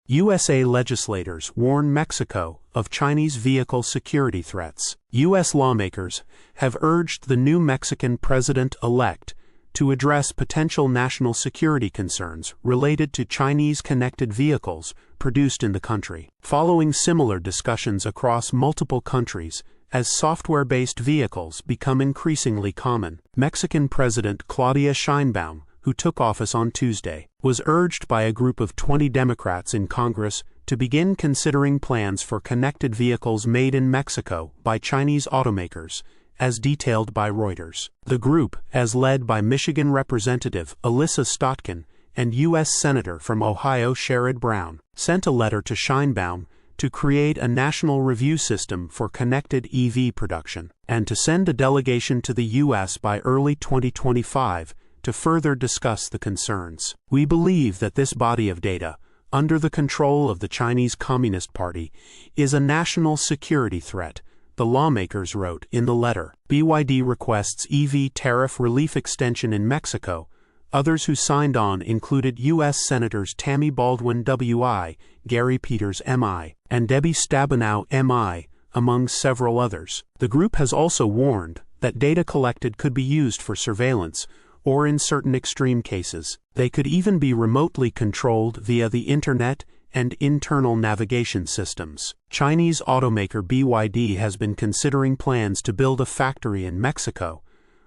USA legislators warn Mexico of Chinese vehicle security threats. U.S. lawmakers have urged the new Mexican president-elect to address potential national security concerns related to Chinese connected vehicles produced in the country. Following similar discussions across multiple countries, as software-based vehicles become increasingly common, Mexican President Claudia Sheinbaum, who took office on Tuesday, was urged by a group of 20 Democrats in Congress to begin considering plans for connected vehicles made in Mexico by Chinese automakers, as detailed by Reuters. The group, as led by Michigan Representative Alyssa Stotkin and U.S. Senator from Ohio Sherrod Brown, sent a letter to Sheinbaum to create a national review system for connected EV production, and to send a delegation to the U.S. by early 2025 to further discuss the concerns. We believe that this body of data, under the control of the Chinese Communist Party, is a national security threat, the lawmakers wrote in the letter. BYD requests EV tariff relief extension in Mexico. Others who signed on included U.S. Senators Tammy Baldwin W.I., Gary Peters M.I., and Debbie Stabenow M.I., among several others. The group has also warned that data collected could be used for surveillance, or in certain extreme cases, they could even be remotely controlled via the Internet and internal navigation systems. Chinese automaker BYD has been considering plans to build a factory in Mexico,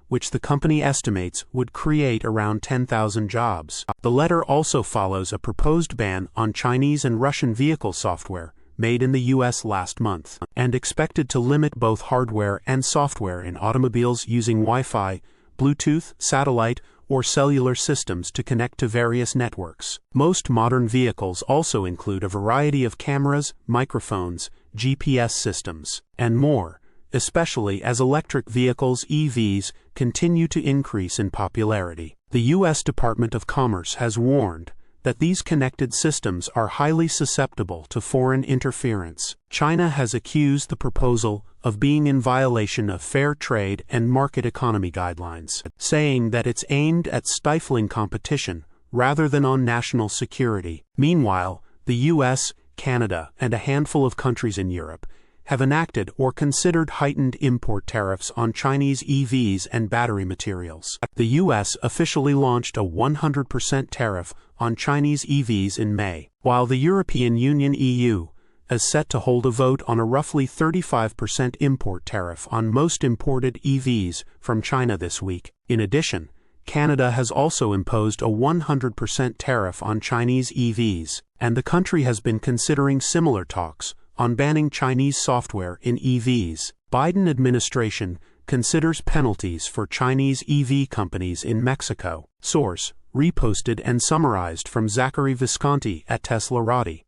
which the company estimates would create around 10,000 jobs. The letter also follows a proposed ban on Chinese and Russian vehicle software made in the U.S. last month, and expected to limit both hardware and software in automobiles using Wi-Fi, Bluetooth, satellite, or cellular systems to connect to various networks. Most modern vehicles also include a variety of cameras, microphones, GPS systems, and more, especially as electric vehicles (EVs) continue to increase in popularity. The U.S. Department of Commerce has warned that these connected systems are highly susceptible to foreign interference. China has accused the proposal of being in violation of fair trade and market economy guidelines, saying that it's aimed at stifling competition rather than on national security. Meanwhile, the U.S., Canada, and a handful of countries in Europe have enacted or considered heightened import tariffs on Chinese EVs and battery materials. The U.S. officially launched a 100% tariff on Chinese EVs in May, while the European Union (EU) is set to hold a vote on a roughly 35% import tariff on most imported EVs from China this week. In addition, Canada has also imposed a 100% tariff on Chinese EVs, and the country has been considering similar talks on banning Chinese software in EVs. Biden administration considers penalties for Chinese EV companies in Mexico. Source: reposted and summarized from Zachary Visconti at teslarati.